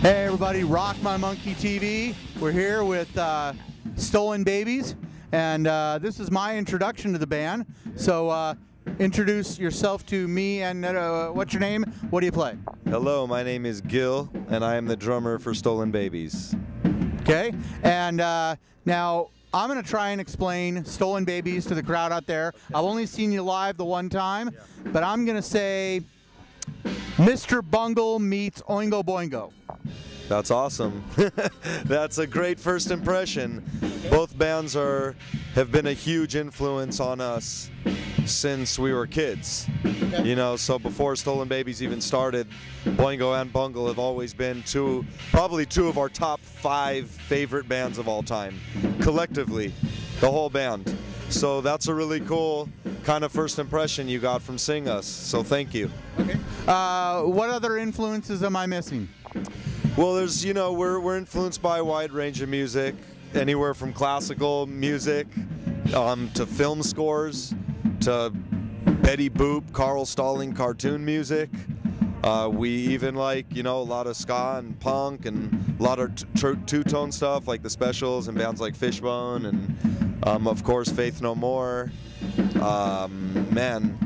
Hey everybody, Rock My Monkey TV. We're here with Stolen Babies, and this is my introduction to the band. So introduce yourself to me, and what's your name? What do you play? Hello, my name is Gil, and I am the drummer for Stolen Babies. Okay, and now I'm going to try and explain Stolen Babies to the crowd out there. Okay. I've only seen you live the one time, but I'm going to say Mr. Bungle meets Oingo Boingo. That's awesome. That's a great first impression. Both bands have been a huge influence on us since we were kids. You know, so before Stolen Babies even started, Boingo and Bungle have always been probably two of our top 5 favorite bands of all time, collectively, the whole band. So that's a really cool kind of first impression you got from seeing us, so thank you. Okay. What other influences am I missing? Well, there's, you know, we're influenced by a wide range of music, anywhere from classical music to film scores, to Betty Boop, Carl Stalling cartoon music. We even like, you know, a lot of ska and punk and a lot of two-tone stuff like the Specials and bands like Fishbone and, of course, Faith No More. Man,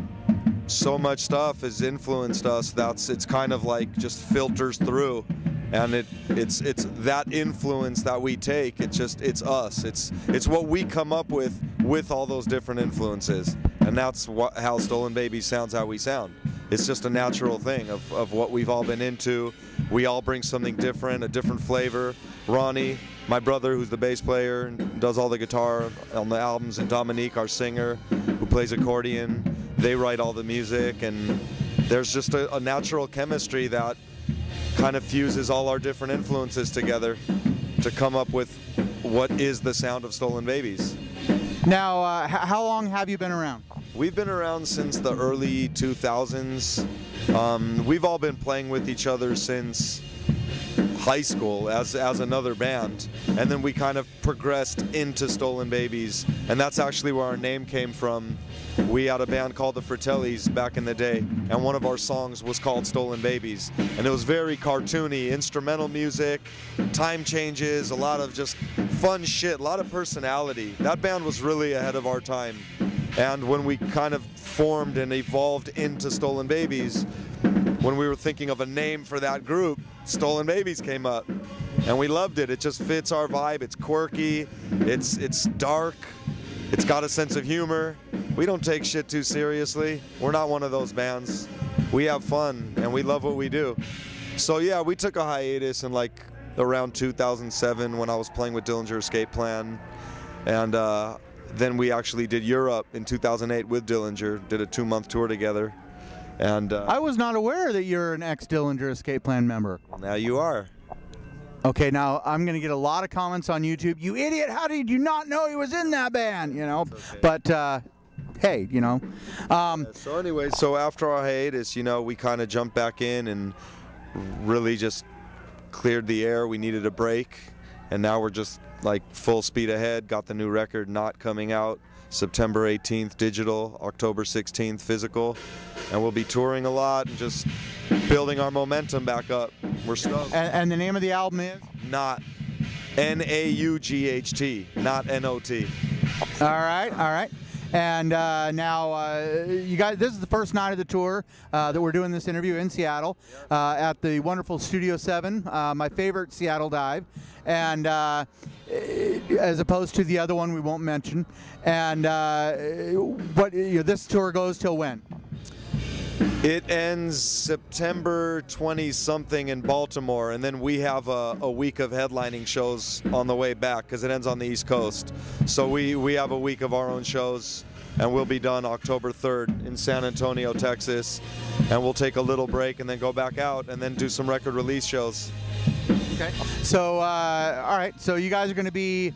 so much stuff has influenced us. It's kind of like just filters through. And it's that influence that we take. It's us. It's what we come up with all those different influences, and that's how Stolen Babies sounds how we sound. It's just a natural thing of what we've all been into. We all bring something different, a different flavor. Ronnie, my brother, who's the bass player and does all the guitar on the albums, and Dominique, our singer, who plays accordion. They write all the music, and there's just a natural chemistry that kind of fuses all our different influences together to come up with what is the sound of Stolen Babies. Now, how long have you been around? We've been around since the early 2000s. We've all been playing with each other since high school as another band, and then we kind of progressed into Stolen Babies, and that's actually where our name came from. We had a band called the Fratellis back in the day, and one of our songs was called Stolen Babies, and it was very cartoony, instrumental music, time changes, a lot of just fun shit, a lot of personality. That band was really ahead of our time, and when we kind of formed and evolved into Stolen Babies, when we were thinking of a name for that group, Stolen Babies came up, and we loved it. It just fits our vibe. It's quirky, it's dark, it's got a sense of humor. We don't take shit too seriously. We're not one of those bands. We have fun, and we love what we do. So yeah, we took a hiatus in like around 2007 when I was playing with Dillinger Escape Plan, and then we actually did Europe in 2008 with Dillinger, did a 2-month tour together. And I was not aware that you're an ex-Dillinger Escape Plan member. Now you are. Okay, now I'm going to get a lot of comments on YouTube. You idiot, how did you not know he was in that band? You know, okay. But hey, you know. So anyway, so after our hiatus, you know, we kind of jumped back in and really just cleared the air. We needed a break, and now we're just like full speed ahead. Got the new record, Naught, coming out September 18th digital, October 16th physical, and we'll be touring a lot and just building our momentum back up. We're stoked. And the name of the album is? Naught. N-A-U-G-H-T, not N-O-T. All right, all right. And now, you guys, this is the first night of the tour that we're doing this interview in Seattle at the wonderful Studio 7, my favorite Seattle dive, and as opposed to the other one we won't mention. And this tour goes till when? It ends September 20-something in Baltimore, and then we have a week of headlining shows on the way back because it ends on the East Coast. So we have a week of our own shows, and we'll be done October 3rd in San Antonio, Texas, and we'll take a little break and then go back out and then do some record release shows. Okay. So, all right, so you guys are going to be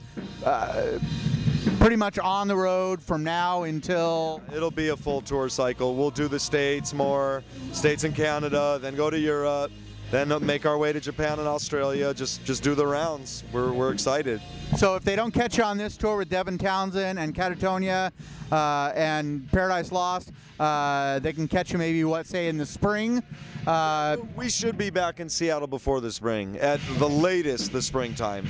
pretty much on the road from now until... It'll be a full tour cycle. We'll do the States more, States and Canada, then go to Europe, then make our way to Japan and Australia. Just do the rounds. We're excited. So if they don't catch you on this tour with Devin Townsend and Catatonia and Paradise Lost, they can catch you maybe, what, say in the spring? We should be back in Seattle before the spring, at the latest the springtime.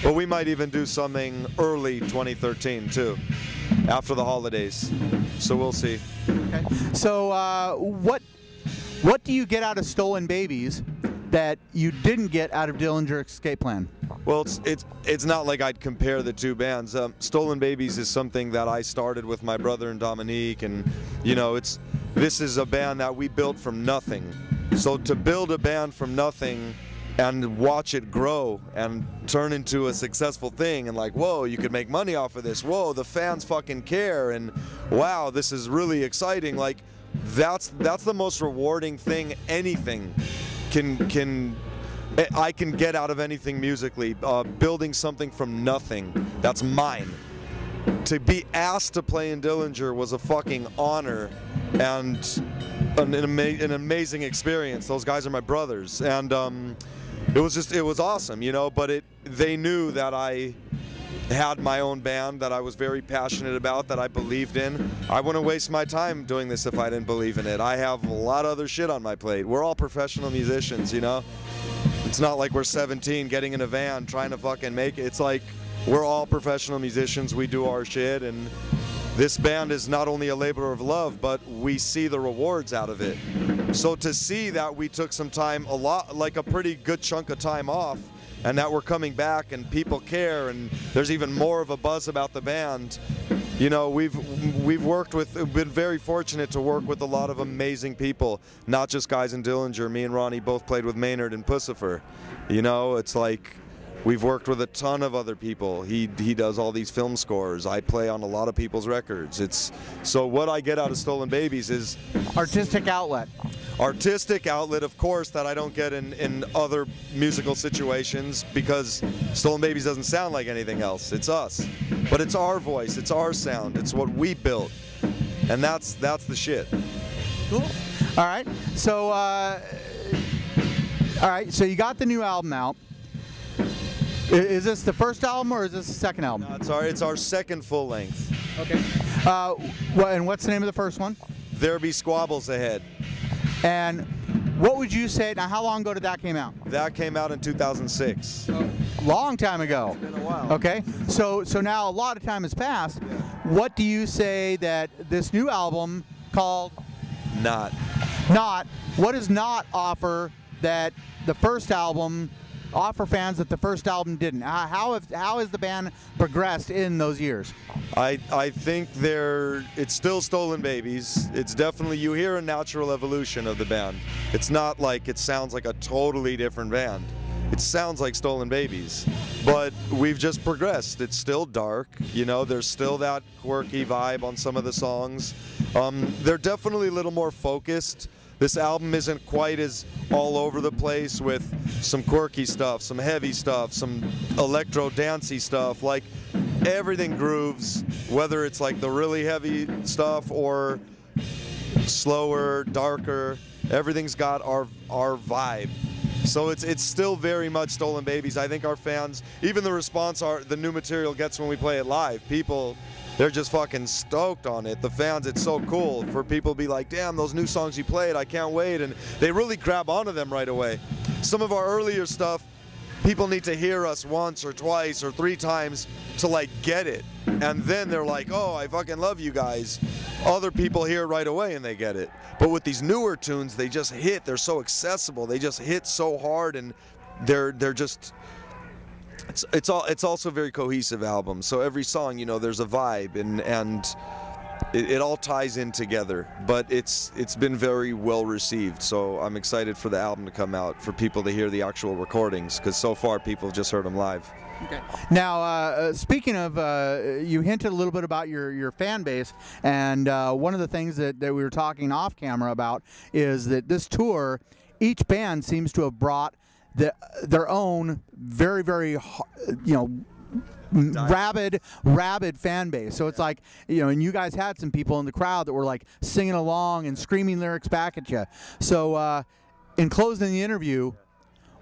But we might even do something early 2013 too, after the holidays. So we'll see. Okay. So what do you get out of Stolen Babies that you didn't get out of Dillinger Escape Plan? Well, it's not like I'd compare the two bands. Stolen Babies is something that I started with my brother and Dominique, and you know, this is a band that we built from nothing. So to build a band from nothing and watch it grow and turn into a successful thing, and like, whoa, you could make money off of this. Whoa, the fans fucking care, and wow, this is really exciting. Like, that's the most rewarding thing anything I can get out of anything musically. Building something from nothing that's mine. To be asked to play in Dillinger was a fucking honor and an amazing experience. Those guys are my brothers, and it was awesome, you know. But they knew that I had my own band that I was very passionate about, that I believed in. I wouldn't waste my time doing this if I didn't believe in it. I have a lot of other shit on my plate. We're all professional musicians, you know. It's not like we're 17 getting in a van trying to fucking make it. It's like we're all professional musicians. We do our shit, and this band is not only a labor of love, but we see the rewards out of it. So to see that we took some time, like a pretty good chunk of time off, and that we're coming back and people care, and there's even more of a buzz about the band. You know, we've been very fortunate to work with a lot of amazing people, not just guys in Dillinger. Me and Ronnie both played with Maynard and Pussifer. You know, it's like we've worked with a ton of other people. He does all these film scores. I play on a lot of people's records. So what I get out of Stolen Babies is artistic outlet. Artistic outlet, of course, that I don't get in other musical situations, because Stolen Babies doesn't sound like anything else. It's us. But it's our voice, it's our sound, it's what we built. And that's the shit. Cool. All right. So so you got the new album out. Is this the first album or is this the second album? No, it's our second full length. Okay. And what's the name of the first one? There Be Squabbles Ahead. And what would you say, now how long ago did that came out? That came out in 2006. Long time ago. It's been a while. Okay, so now a lot of time has passed. Yeah. What do you say that this new album called Naught, what does Naught offer that the first album offer fans that the first album didn't? How has the band progressed in those years? I think it's still Stolen Babies. It's definitely, you hear a natural evolution of the band. It's not like it sounds like a totally different band. It sounds like Stolen Babies, but we've just progressed. It's still dark, you know, there's still that quirky vibe on some of the songs. They're definitely a little more focused. This album isn't quite as all over the place with some quirky stuff, some heavy stuff, some electro dancey stuff. Like, everything grooves, whether it's like the really heavy stuff or slower, darker. Everything's got our vibe. So it's still very much Stolen Babies. I think our fans, even the response the new material gets when we play it live, people, they're just fucking stoked on it. The fans, it's so cool for people to be like, damn, those new songs you played, I can't wait. And they really grab onto them right away. Some of our earlier stuff, people need to hear us once or twice or 3 times to like get it. And then they're like, oh, I fucking love you guys. Other people hear it right away and they get it. But with these newer tunes, they just hit. They're so accessible. They just hit so hard, and they're just... It's also a very cohesive album. So every song, you know, there's a vibe, and it all ties in together. But it's been very well received. So I'm excited for the album to come out, for people to hear the actual recordings, because so far people have just heard them live. Okay. Now, speaking of, you hinted a little bit about your fan base, and one of the things that we were talking off camera about is that this tour, each band seems to have brought their own very, very, rabid fan base. So it's like, you know, and you guys had some people in the crowd that were like singing along and screaming lyrics back at you. So in closing the interview,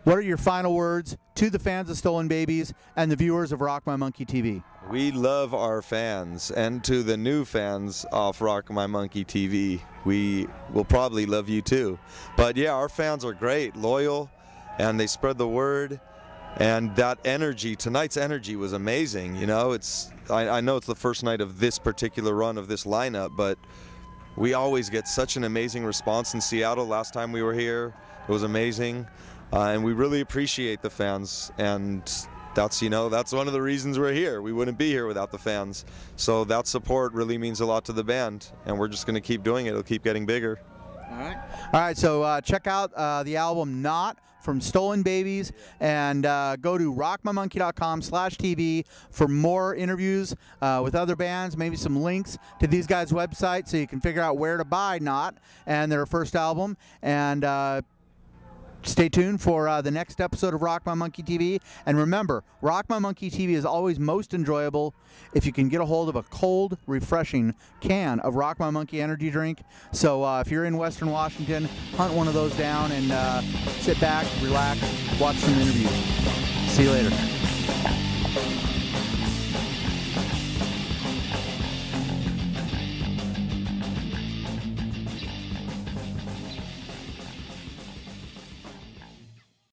what are your final words to the fans of Stolen Babies and the viewers of Rock My Monkey TV? We love our fans, and to the new fans of Rock My Monkey TV, we will probably love you too. But yeah, our fans are great, loyal, and they spread the word. And that energy, tonight's energy was amazing. You know, I know it's the first night of this particular run of this lineup, but we always get such an amazing response in Seattle. Last time we were here, it was amazing. And we really appreciate the fans. And that's, you know, that's one of the reasons we're here. We wouldn't be here without the fans. So that support really means a lot to the band. And we're just going to keep doing it. It'll keep getting bigger. All right, so check out the album Naught from Stolen Babies, and go to rockmymonkey.com/TV for more interviews with other bands, maybe some links to these guys' websites so you can figure out where to buy Naught and their first album. And stay tuned for the next episode of Rock My Monkey TV. And remember, Rock My Monkey TV is always most enjoyable if you can get a hold of a cold, refreshing can of Rock My Monkey energy drink. So if you're in Western Washington, hunt one of those down and sit back, relax, watch some interviews. See you later.